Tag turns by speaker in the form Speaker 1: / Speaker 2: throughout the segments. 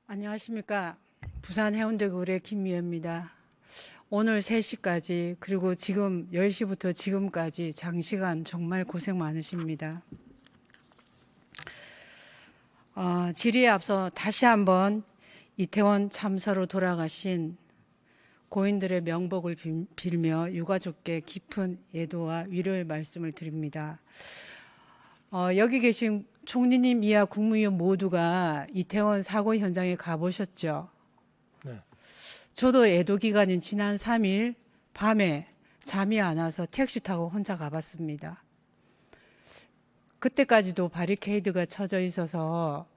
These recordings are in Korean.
Speaker 1: 안녕하십니까. 부산 해운대구의 김미애입니다. 오늘 3시까지 그리고 지금 10시부터 지금까지 장시간 정말 고생 많으십니다. 질의에 앞서 다시 한번 이태원 참사로 돌아가신 고인들의 명복을 빌며 유가족께 깊은 애도와 위로의 말씀을 드립니다. 여기 계신 총리님 이하 국무위원 모두가 이태원 사고 현장에 가보셨죠?
Speaker 2: 네.
Speaker 1: 저도 애도 기간인 지난 3일 밤에 잠이 안 와서 택시 타고 혼자 가봤습니다. 그때까지도 바리케이드가 쳐져 있어서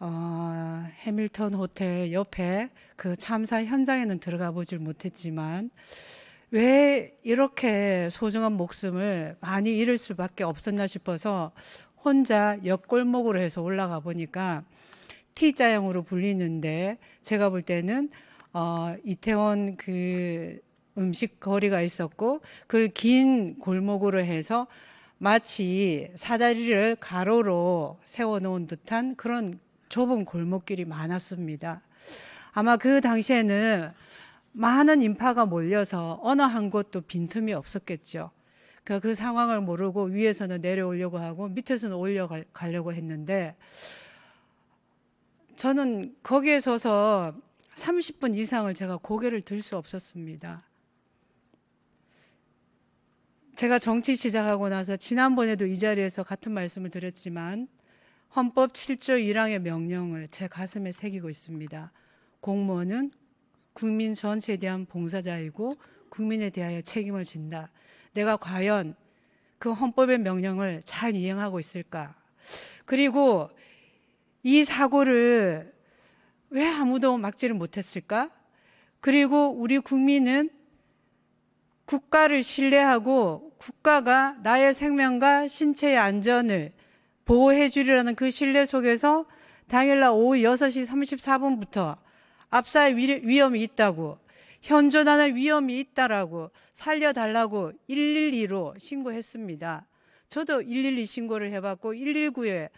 Speaker 1: 해밀턴 호텔 옆에 그 참사 현장에는 들어가 보질 못했지만 왜 이렇게 소중한 목숨을 많이 잃을 수밖에 없었나 싶어서 혼자 옆골목으로 해서 올라가 보니까 T자형으로 불리는데 제가 볼 때는 이태원 그 음식 거리가 있었고 그 긴 골목으로 해서 마치 사다리를 가로로 세워놓은 듯한 그런 좁은 골목길이 많았습니다. 아마 그 당시에는 많은 인파가 몰려서 어느 한 곳도 빈틈이 없었겠죠. 그 상황을 모르고 위에서는 내려오려고 하고 밑에서는 올려가려고 했는데 저는 거기에 서서 30분 이상을 제가 고개를 들 수 없었습니다. 제가 정치 시작하고 나서 지난번에도 이 자리에서 같은 말씀을 드렸지만 헌법 7조 1항의 명령을 제 가슴에 새기고 있습니다. 공무원은 국민 전체에 대한 봉사자이고 국민에 대하여 책임을 진다. 내가 과연 그 헌법의 명령을 잘 이행하고 있을까? 그리고 이 사고를 왜 아무도 막지를 못했을까? 그리고 우리 국민은 국가를 신뢰하고 국가가 나의 생명과 신체의 안전을 보호해 주리라는 그 신뢰 속에서 당일날 오후 6시 34분부터 압사의 위험이 있다고, 현존하는 위험이 있다라고 살려달라고 112로 신고했습니다. 저도 112 신고를 해봤고 119에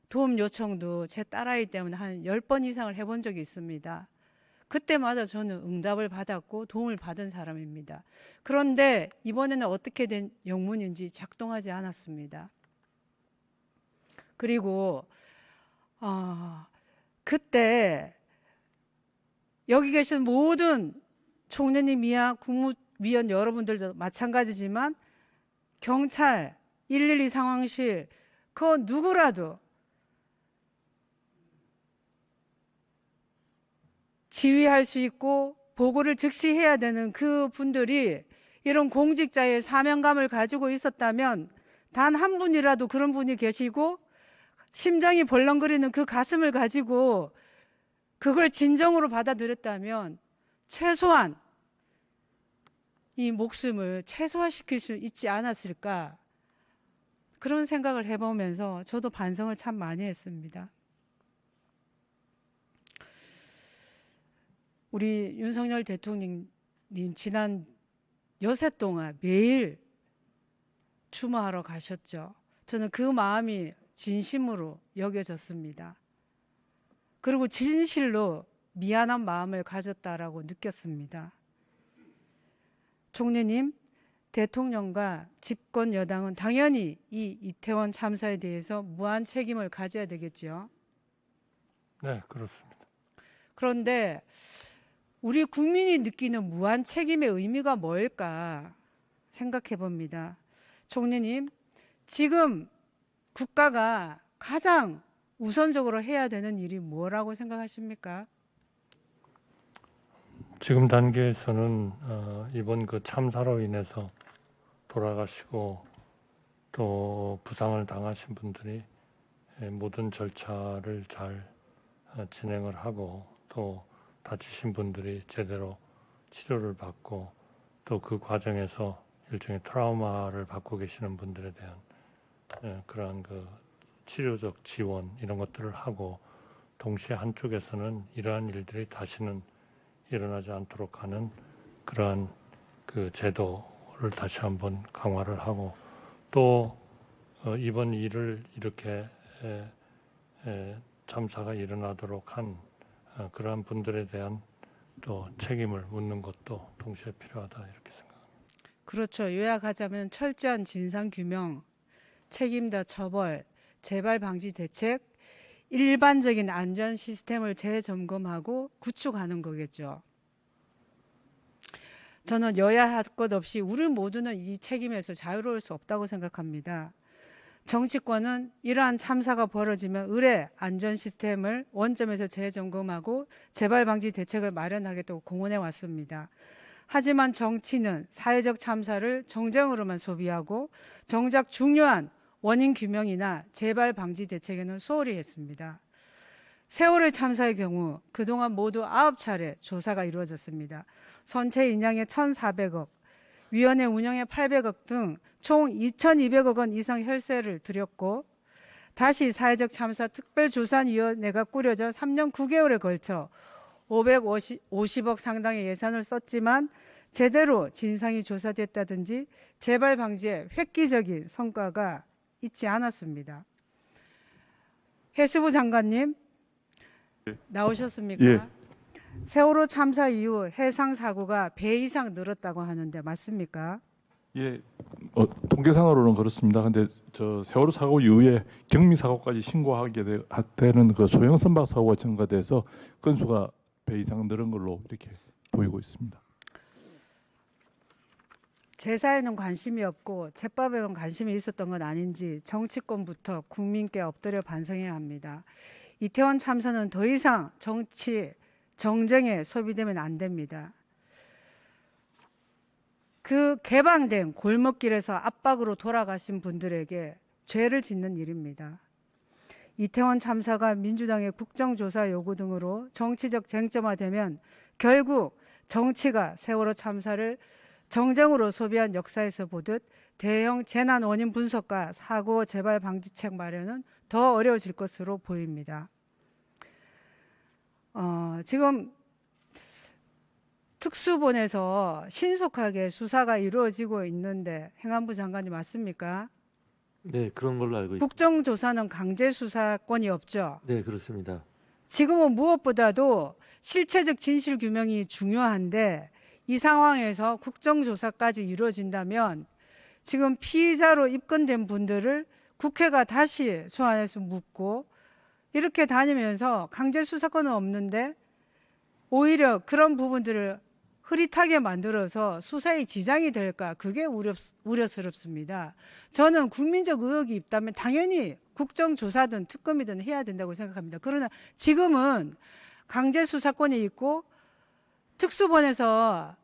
Speaker 1: 도움 요청도 제 딸아이 때문에 한 10번 이상을 해본 적이 있습니다. 그때마다 저는 응답을 받았고 도움을 받은 사람입니다. 그런데 이번에는 어떻게 된 영문인지 작동하지 않았습니다. 그리고 그때 여기 계신 모든 총리님 이하 국무위원 여러분들도 마찬가지지만 경찰, 112 상황실 그 누구라도 지휘할 수 있고 보고를 즉시 해야 되는 그 분들이 이런 공직자의 사명감을 가지고 있었다면 단 한 분이라도 그런 분이 계시고 심장이 벌렁거리는 그 가슴을 가지고 그걸 진정으로 받아들였다면 최소한 이 목숨을 최소화시킬 수 있지 않았을까, 그런 생각을 해보면서 저도 반성을 참 많이 했습니다. 우리 윤석열 대통령님 지난 여새 동안 매일 추모하러 가셨죠. 저는 그 마음이 진심으로 여겨졌습니다. 그리고 진실로 미안한 마음을 가졌다라고 느꼈습니다. 총리님, 대통령과 집권 여당은 당연히 이 이태원 참사에 대해서 무한 책임을 가져야 되겠죠.
Speaker 2: 네, 그렇습니다.
Speaker 1: 그런데 우리 국민이 느끼는 무한 책임의 의미가 뭘까 생각해 봅니다. 총리님, 지금 국가가 가장 우선적으로 해야 되는 일이 뭐라고 생각하십니까?
Speaker 2: 지금 단계에서는 이번 그 참사로 인해서 돌아가시고 또 부상을 당하신 분들이 모든 절차를 잘 진행을 하고 또 다치신 분들이 제대로 치료를 받고 또 그 과정에서 일종의 트라우마를 받고 계시는 분들에 대한 그러한 그 치료적 지원 이런 것들을 하고 동시에 한쪽에서는 이러한 일들이 다시는 일어나지 않도록 하는 그러한 그 제도를 다시 한번 강화를 하고 또 이번 일을 이렇게 참사가 일어나도록 한 그러한 분들에 대한 또 책임을 묻는 것도 동시에 필요하다 이렇게 생각합니다.
Speaker 1: 그렇죠. 요약하자면 철저한 진상 규명, 책임자 처벌, 재발 방지 대책, 일반적인 안전 시스템을 재점검하고 구축하는 거겠죠. 저는 여야 할 것 없이 우리 모두는 이 책임에서 자유로울 수 없다고 생각합니다. 정치권은 이러한 참사가 벌어지면 의뢰 안전 시스템을 원점에서 재점검하고 재발 방지 대책을 마련하겠다고 공언해 왔습니다. 하지만 정치는 사회적 참사를 정쟁으로만 소비하고 정작 중요한 원인 규명이나 재발 방지 대책에는 소홀히 했습니다. 세월호 참사의 경우 그동안 모두 9차례 조사가 이루어졌습니다. 선체 인양에 1,400억, 위원회 운영에 800억 등 총 2,200억 원 이상 혈세를 들였고 다시 사회적 참사 특별조사위원회가 꾸려져 3년 9개월에 걸쳐 550억 상당의 예산을 썼지만 제대로 진상이 조사됐다든지 재발 방지에 획기적인 성과가 있지 않았습니다. 해수부 장관님 나오셨습니까?
Speaker 3: 예.
Speaker 1: 세월호 참사 이후 해상 사고가 배 이상 늘었다고 하는데 맞습니까?
Speaker 3: 예, 통계상으로는 그렇습니다. 근데 저 세월호 사고 이후에 경미 사고까지 신고하게 되는 그 소형 선박 사고가 증가돼서 건수가 배 이상 늘은 걸로 이렇게 보이고 있습니다.
Speaker 1: 제사에는 관심이 없고 잿밥에만 관심이 있었던 건 아닌지 정치권부터 국민께 엎드려 반성해야 합니다. 이태원 참사는 더 이상 정치, 정쟁에 소비되면 안 됩니다. 그 개방된 골목길에서 압박으로 돌아가신 분들에게 죄를 짓는 일입니다. 이태원 참사가 민주당의 국정조사 요구 등으로 정치적 쟁점화되면 결국 정치가 세월호 참사를 정쟁으로 소비한 역사에서 보듯 대형 재난 원인 분석과 사고 재발 방지책 마련은 더 어려워질 것으로 보입니다. 지금 특수본에서 신속하게 수사가 이루어지고 있는데 행안부 장관이 맞습니까?
Speaker 4: 네, 그런 걸로 알고 있습니다.
Speaker 1: 국정조사는 강제 수사권이 없죠.
Speaker 4: 네, 그렇습니다.
Speaker 1: 지금은 무엇보다도 실체적 진실 규명이 중요한데 이 상황에서 국정조사까지 이루어진다면 지금 피의자로 입건된 분들을 국회가 다시 소환해서 묻고 이렇게 다니면서 강제 수사권은 없는데 오히려 그런 부분들을 흐릿하게 만들어서 수사에 지장이 될까 그게 우려스럽습니다. 저는 국민적 의혹이 있다면 당연히 국정조사든 특검이든 해야 된다고 생각합니다. 그러나 지금은 강제 수사권이 있고 특수본에서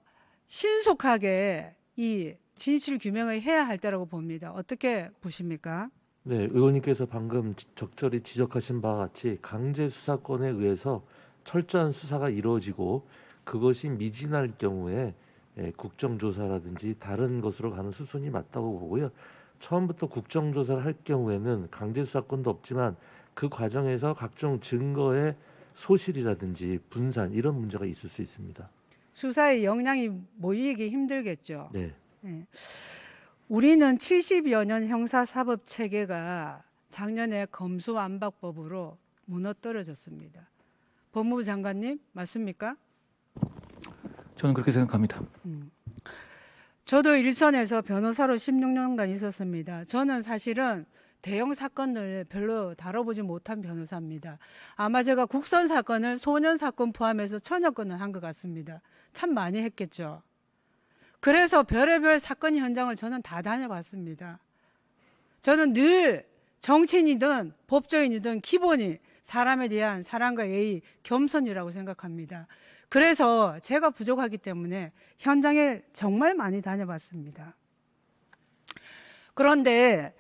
Speaker 1: 신속하게 이 진실 규명을 해야 할 때라고 봅니다. 어떻게 보십니까?
Speaker 4: 네, 의원님께서 방금 적절히 지적하신 바와 같이 강제 수사권에 의해서 철저한 수사가 이루어지고 그것이 미진할 경우에 국정조사라든지 다른 것으로 가는 수순이 맞다고 보고요. 처음부터 국정조사를 할 경우에는 강제 수사권도 없지만 그 과정에서 각종 증거의 소실이라든지 분산 이런 문제가 있을 수 있습니다.
Speaker 1: 수사에 역량이 모이기 힘들겠죠.
Speaker 4: 네.
Speaker 1: 네. 우리는 70여 년 형사사법 체계가 작년에 검수완박법으로 무너뜨려졌습니다. 법무부 장관님 맞습니까?
Speaker 5: 저는 그렇게 생각합니다.
Speaker 1: 저도 일선에서 변호사로 16년간 있었습니다. 저는 사실은 대형 사건을 별로 다뤄보지 못한 변호사입니다. 아마 제가 국선 사건을 소년 사건 포함해서 1000여 건은 한 것 같습니다. 참 많이 했겠죠. 그래서 별의별 사건 현장을 저는 다 다녀봤습니다. 저는 늘 정치인이든 법조인이든 기본이 사람에 대한 사랑과 예의, 겸손이라고 생각합니다. 그래서 제가 부족하기 때문에 현장에 정말 많이 다녀봤습니다. 그런데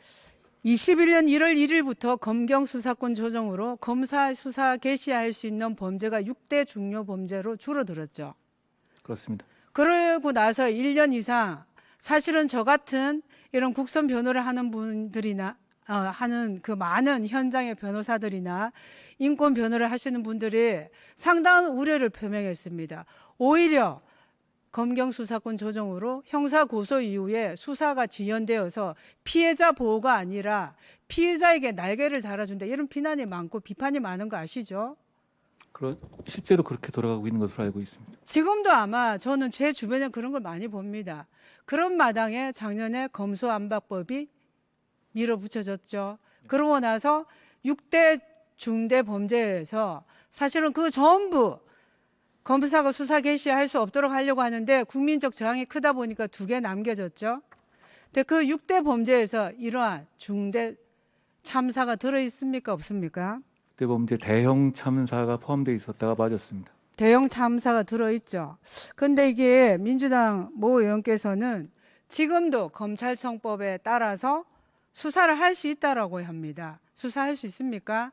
Speaker 1: 21년 1월 1일부터 검경 수사권 조정으로 검사 수사 개시할 수 있는 범죄가 6대 중요 범죄로 줄어들었죠.
Speaker 5: 그렇습니다.
Speaker 1: 그러고 나서 1년 이상 사실은 저 같은 이런 국선 변호를 하는 분들이나 하는 그 많은 현장의 변호사들이나 인권 변호를 하시는 분들이 상당한 우려를 표명했습니다. 오히려 검경 수사권 조정으로 형사 고소 이후에 수사가 지연되어서 피해자 보호가 아니라 피해자에게 날개를 달아준다 이런 비난이 많고 비판이 많은 거 아시죠?
Speaker 5: 실제로 그렇게 돌아가고 있는 것으로 알고 있습니다.
Speaker 1: 지금도 아마 저는 제 주변에 그런 걸 많이 봅니다. 그런 마당에 작년에 검소안박법이 밀어붙여졌죠. 그러고 나서 6대 중대 범죄에서 사실은 그 전부 검사가 수사 개시할 수 없도록 하려고 하는데 국민적 저항이 크다 보니까 2개 남겨졌죠. 근데 그 6대 범죄에서 이러한 중대 참사가 들어 있습니까? 없습니까?
Speaker 5: 그때 범죄 대형 참사가 포함되어 있었다가 빠졌습니다.
Speaker 1: 대형 참사가 들어있죠. 근데 이게 민주당 모 의원께서는 지금도 검찰청법에 따라서 수사를 할 수 있다라고 합니다. 수사할 수 있습니까?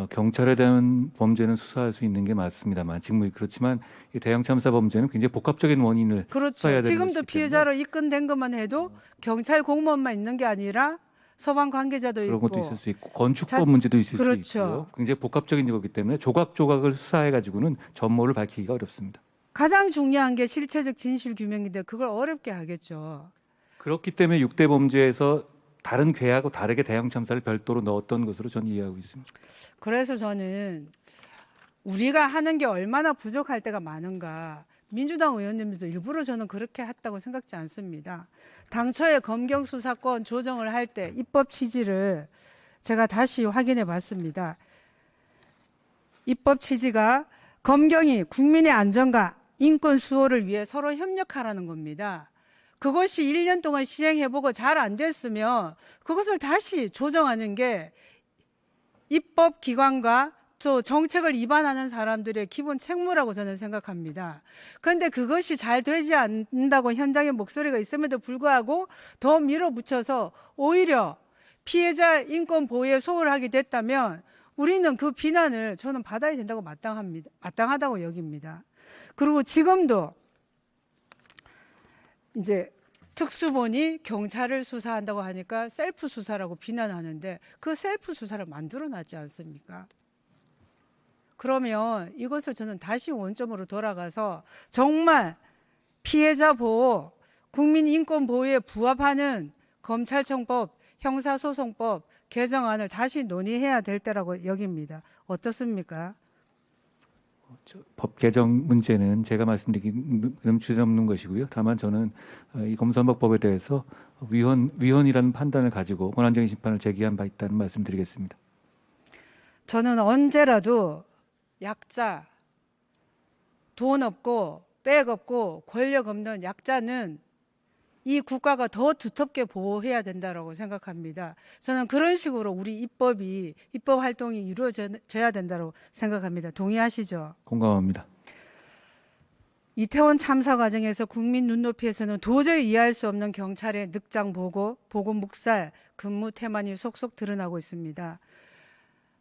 Speaker 5: 경찰에 대한 범죄는 수사할 수 있는 게 맞습니다만 직무이 그렇지만 이 대형 참사 범죄는 굉장히 복합적인 원인을
Speaker 1: 그렇죠.
Speaker 5: 수사해야 되는
Speaker 1: 지금도
Speaker 5: 것이기
Speaker 1: 피해자로 입건된 것만 해도 경찰 공무원만 있는 게 아니라 소방 관계자도
Speaker 5: 그런
Speaker 1: 있고
Speaker 5: 것도 있을 수 있고 건축법
Speaker 1: 자,
Speaker 5: 문제도 있을
Speaker 1: 그렇죠.
Speaker 5: 수 있고요. 굉장히 복합적인 거기 때문에 조각조각을 수사해 가지고는 전모를 밝히기가 어렵습니다.
Speaker 1: 가장 중요한 게 실체적 진실 규명인데 그걸 어렵게 하겠죠.
Speaker 5: 그렇기 때문에 6대 범죄에서 다른 괴하고 다르게 대형 참사를 별도로 넣었던 것으로 저는 이해하고 있습니다.
Speaker 1: 그래서 저는 우리가 하는 게 얼마나 부족할 때가 많은가. 민주당 의원님들도 일부러 저는 그렇게 했다고 생각지 않습니다. 당초에 검경 수사권 조정을 할 때 입법 취지를 제가 다시 확인해 봤습니다. 입법 취지가 검경이 국민의 안전과 인권 수호를 위해 서로 협력하라는 겁니다. 그것이 1년 동안 시행해보고 잘 안 됐으면 그것을 다시 조정하는 게 입법기관과 또 정책을 위반하는 사람들의 기본 책무라고 저는 생각합니다. 그런데 그것이 잘 되지 않는다고 현장의 목소리가 있음에도 불구하고 더 밀어붙여서 오히려 피해자 인권 보호에 소홀하게 됐다면 우리는 그 비난을 저는 받아야 된다고 마땅하다고 여깁니다. 그리고 지금도 이제 특수본이 경찰을 수사한다고 하니까 셀프 수사라고 비난하는데 그 셀프 수사를 만들어놨지 않습니까? 그러면 이것을 저는 다시 원점으로 돌아가서 정말 피해자 보호, 국민 인권 보호에 부합하는 검찰청법, 형사소송법 개정안을 다시 논의해야 될 때라고 여깁니다. 어떻습니까?
Speaker 5: 법 개정 문제는 제가 말씀드리기는 주저없는 것이고요. 다만 저는 이 검사안박법에 대해서 위헌이라는 판단을 가지고 권한쟁의 심판을 제기한 바 있다는 말씀드리겠습니다.
Speaker 1: 저는 언제라도 약자, 돈 없고 백 없고 권력 없는 약자는 이 국가가 더 두텁게 보호해야 된다고 생각합니다. 저는 그런 식으로 우리 입법 활동이 이루어져야 된다고 생각합니다. 동의하시죠?
Speaker 5: 공감합니다.
Speaker 1: 이태원 참사 과정에서 국민 눈높이에서는 도저히 이해할 수 없는 경찰의 늑장 보고 묵살, 근무 태만이 속속 드러나고 있습니다.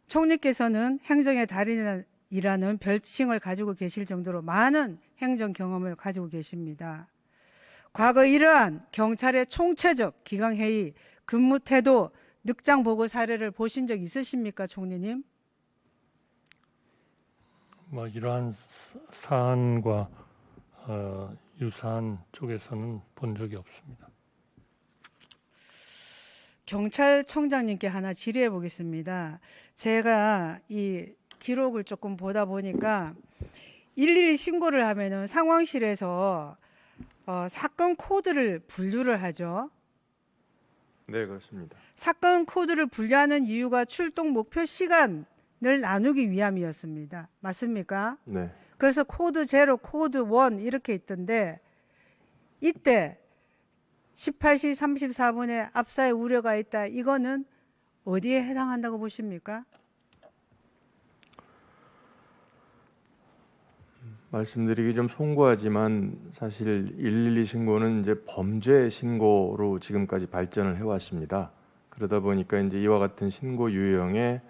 Speaker 1: 총리께서는 행정의 달인이라는 별칭을 가지고 계실 정도로 많은 행정 경험을 가지고 계십니다. 과거 이러한 경찰의 총체적 기강회의, 근무 태도, 늑장 보고 사례를 보신 적 있으십니까, 총리님?
Speaker 2: 뭐 이러한 사안과 유사한 쪽에서는 본 적이 없습니다.
Speaker 1: 경찰청장님께 하나 질의해 보겠습니다. 제가 이 기록을 조금 보다 보니까 112 신고를 하면은 상황실에서 사건 코드를 분류를 하죠.
Speaker 6: 네, 그렇습니다.
Speaker 1: 사건 코드를 분류하는 이유가 출동 목표 시간을 나누기 위함이었습니다. 맞습니까?
Speaker 6: 네.
Speaker 1: 그래서 코드 0, 코드 1 이렇게 있던데 이때 18시 34분에 압사의 우려가 있다. 이거는 어디에 해당한다고 보십니까?
Speaker 6: 말씀드리기 좀 송구하지만 사실 112 신고는 이제 범죄 신고로 지금까지 발전을 해왔습니다. 그러다 보니까 이제 이와 같은 신고 유형에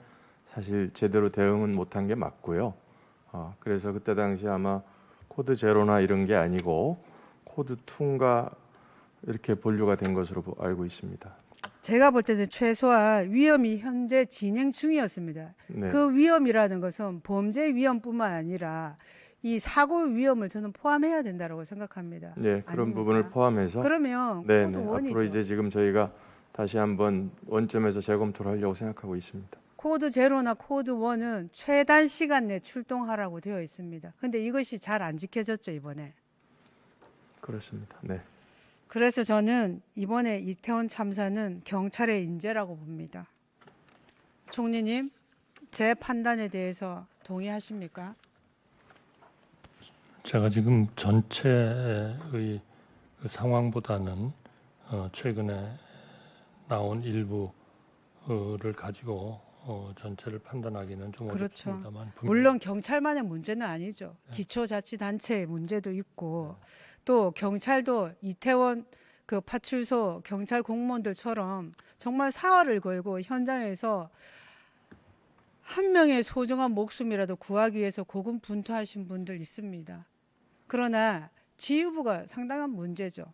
Speaker 6: 사실 제대로 대응은 못한 게 맞고요. 그래서 그때 당시 아마 코드 제로나 이런 게 아니고 코드 2인가 이렇게 분류가 된 것으로 알고 있습니다.
Speaker 1: 제가 볼 때는 최소한 위험이 현재 진행 중이었습니다.
Speaker 6: 네.
Speaker 1: 그 위험이라는 것은 범죄 위험뿐만 아니라 이 사고 위험을 저는 포함해야 된다고 생각합니다.
Speaker 6: 네, 그런
Speaker 1: 아닙니까?
Speaker 6: 부분을 포함해서
Speaker 1: 그러면
Speaker 6: 네,
Speaker 1: 코드
Speaker 6: 네.
Speaker 1: 1이죠.
Speaker 6: 앞으로 이제 지금 저희가 다시 한번 원점에서 재검토를 하려고 생각하고 있습니다.
Speaker 1: 코드 제로나 코드 1은 최단 시간 내 출동하라고 되어 있습니다. 근데 이것이 잘 안 지켜졌죠, 이번에.
Speaker 6: 그렇습니다. 네.
Speaker 1: 그래서 저는 이번에 이태원 참사는 경찰의 인재라고 봅니다. 총리님, 제 판단에 대해서 동의하십니까?
Speaker 2: 제가 지금 전체의 그 상황보다는 최근에 나온 일부를 가지고 전체를 판단하기는 좀
Speaker 1: 그렇죠.
Speaker 2: 어렵습니다만
Speaker 1: 물론 경찰만의 문제는 아니죠. 기초자치단체의 문제도 있고 또 경찰도 이태원 그 파출소 경찰 공무원들처럼 정말 사활을 걸고 현장에서 한 명의 소중한 목숨이라도 구하기 위해서 고군분투하신 분들 있습니다. 그러나 지휘부가 상당한 문제죠.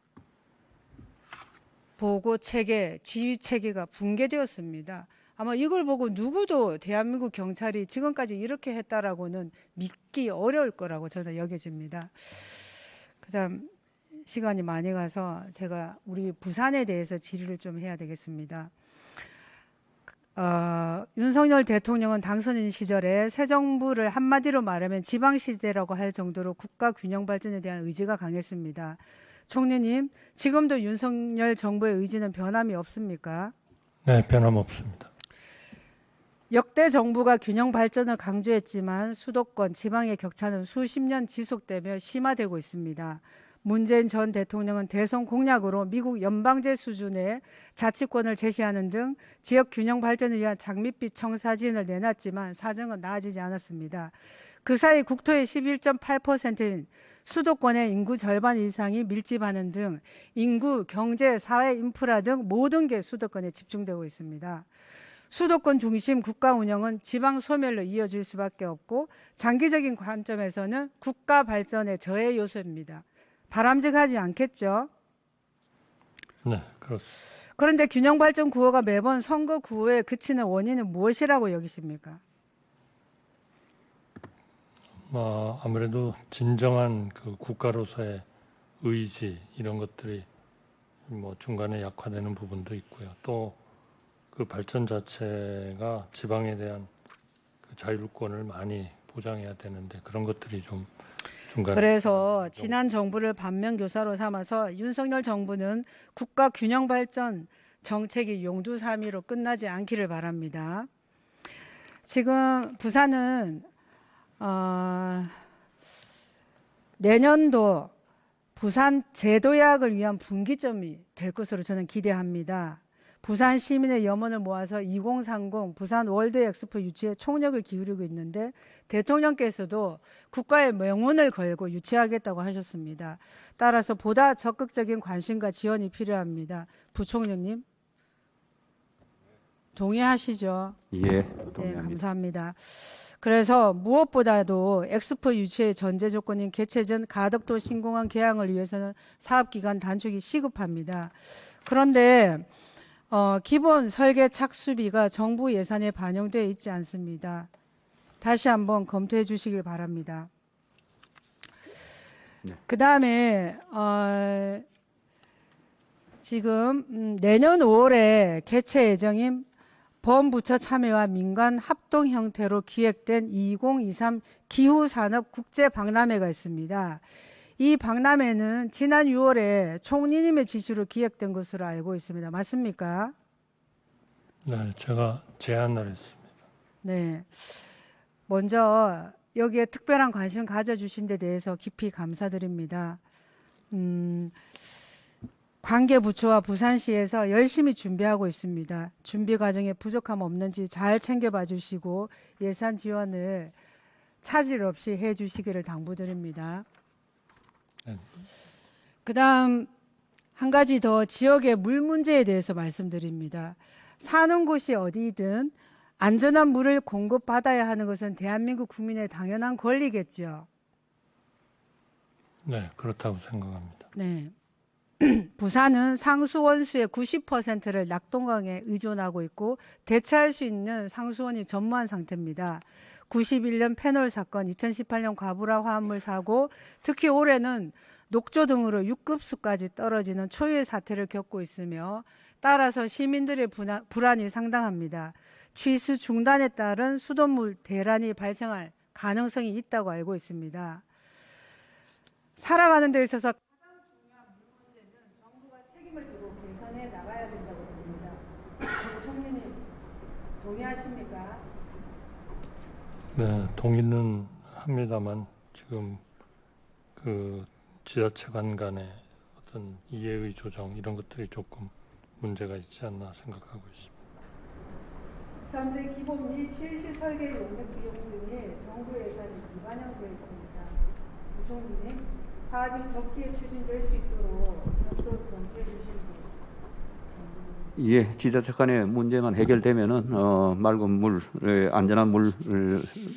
Speaker 1: 보고 체계, 지휘 체계가 붕괴되었습니다. 아마 이걸 보고 누구도 대한민국 경찰이 지금까지 이렇게 했다라고는 믿기 어려울 거라고 저는 여겨집니다. 그다음 시간이 많이 가서 제가 우리 부산에 대해서 질의를 좀 해야 되겠습니다. 윤석열 대통령은 당선인 시절에 새 정부를 한마디로 말하면 지방시대라고 할 정도로 국가 균형 발전에 대한 의지가 강했습니다. 총리님, 지금도 윤석열 정부의 의지는 변함이 없습니까?
Speaker 2: 네, 변함없습니다.
Speaker 1: 역대 정부가 균형 발전을 강조했지만 수도권, 지방의 격차는 수십 년 지속되며 심화되고 있습니다. 문재인 전 대통령은 대선 공약으로 미국 연방제 수준의 자치권을 제시하는 등 지역 균형 발전을 위한 장밋빛 청사진을 내놨지만 사정은 나아지지 않았습니다. 그 사이 국토의 11.8%인 수도권의 인구 절반 이상이 밀집하는 등 인구, 경제, 사회 인프라 등 모든 게 수도권에 집중되고 있습니다. 수도권 중심 국가 운영은 지방 소멸로 이어질 수밖에 없고 장기적인 관점에서는 국가 발전의 저해 요소입니다. 바람직하지 않겠죠?
Speaker 2: 네, 그렇습니다.
Speaker 1: 그런데 균형 발전 구호가 매번 선거 구호에 그치는 원인은 무엇이라고 여기십니까?
Speaker 2: 아무래도 진정한 그 국가로서의 의지 이런 것들이 중간에 약화되는 부분도 있고요. 또 그 발전 자체가 지방에 대한 그 자율권을 많이 보장해야 되는데 그런 것들이 좀 중간에
Speaker 1: 그래서 지난 정부를 반면교사로 삼아서 윤석열 정부는 국가 균형 발전 정책이 용두사미로 끝나지 않기를 바랍니다. 지금 부산은 내년도 부산 제도약을 위한 분기점이 될 것으로 저는 기대합니다. 부산 시민의 염원을 모아서 2030 부산 월드 엑스포 유치에 총력을 기울이고 있는데 대통령께서도 국가의 명운을 걸고 유치하겠다고 하셨습니다. 따라서 보다 적극적인 관심과 지원이 필요합니다. 부총리님 동의하시죠?
Speaker 7: 예,
Speaker 1: 네,
Speaker 7: 동의합니다.
Speaker 1: 감사합니다. 그래서 무엇보다도 엑스포 유치의 전제 조건인 개최 전 가덕도 신공항 개항을 위해서는 사업기간 단축이 시급합니다. 그런데 기본 설계 착수비가 정부 예산에 반영되어 있지 않습니다. 다시 한번 검토해 주시길 바랍니다.
Speaker 7: 네.
Speaker 1: 그 다음에 지금 내년 5월에 개최 예정인 범부처 참여와 민간 합동 형태로 기획된 2023 기후산업 국제박람회가 있습니다. 이 박람회는 지난 6월에 총리님의 지시로 기획된 것으로 알고 있습니다. 맞습니까?
Speaker 2: 네, 제가 제안을 했습니다.
Speaker 1: 네. 먼저 여기에 특별한 관심 가져주신 데 대해서 깊이 감사드립니다. 관계부처와 부산시에서 열심히 준비하고 있습니다. 준비 과정에 부족함 없는지 잘 챙겨봐 주시고 예산 지원을 차질 없이 해 주시기를 당부드립니다. 그다음 한 가지 더 지역의 물 문제에 대해서 말씀드립니다. 사는 곳이 어디든 안전한 물을 공급받아야 하는 것은 대한민국 국민의 당연한 권리겠죠.
Speaker 2: 네, 그렇다고 생각합니다.
Speaker 1: 네. 부산은 상수원수의 90%를 낙동강에 의존하고 있고 대체할 수 있는 상수원이 전무한 상태입니다. 91년 페놀 사건, 2018년 과부라 화합물 사고, 특히 올해는 녹조 등으로 6급수까지 떨어지는 초유의 사태를 겪고 있으며 따라서 시민들의 불안이 상당합니다. 취수 중단에 따른 수돗물 대란이 발생할 가능성이 있다고 알고 있습니다. 살아가는 데 있어서 가장 중요한 문제는 정부가 책임을 지고 개선해 나가야 된다고 봅니다. 총리님 동의하십니까?
Speaker 2: 네, 동의는 합니다만 지금 그 지자체 간의 어떤 이해의 조정 이런 것들이 조금 문제가 있지 않나 생각하고 있습니다.
Speaker 1: 현재 기본 및 실시 설계 용역 비용 등이 정부 예산에 미반영되어 있습니다. 부 총리님, 사업이 적기에 추진될 수 있도록 적극 검토해 주시기
Speaker 7: 예, 지자체 간의 문제만 해결되면은 맑은 물, 안전한 물을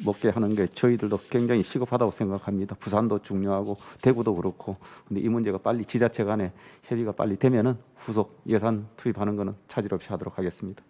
Speaker 7: 먹게 하는 게 저희들도 굉장히 시급하다고 생각합니다. 부산도 중요하고 대구도 그렇고. 근데 이 문제가 빨리 지자체 간의 협의가 빨리 되면은 후속 예산 투입하는 거는 차질 없이 하도록 하겠습니다.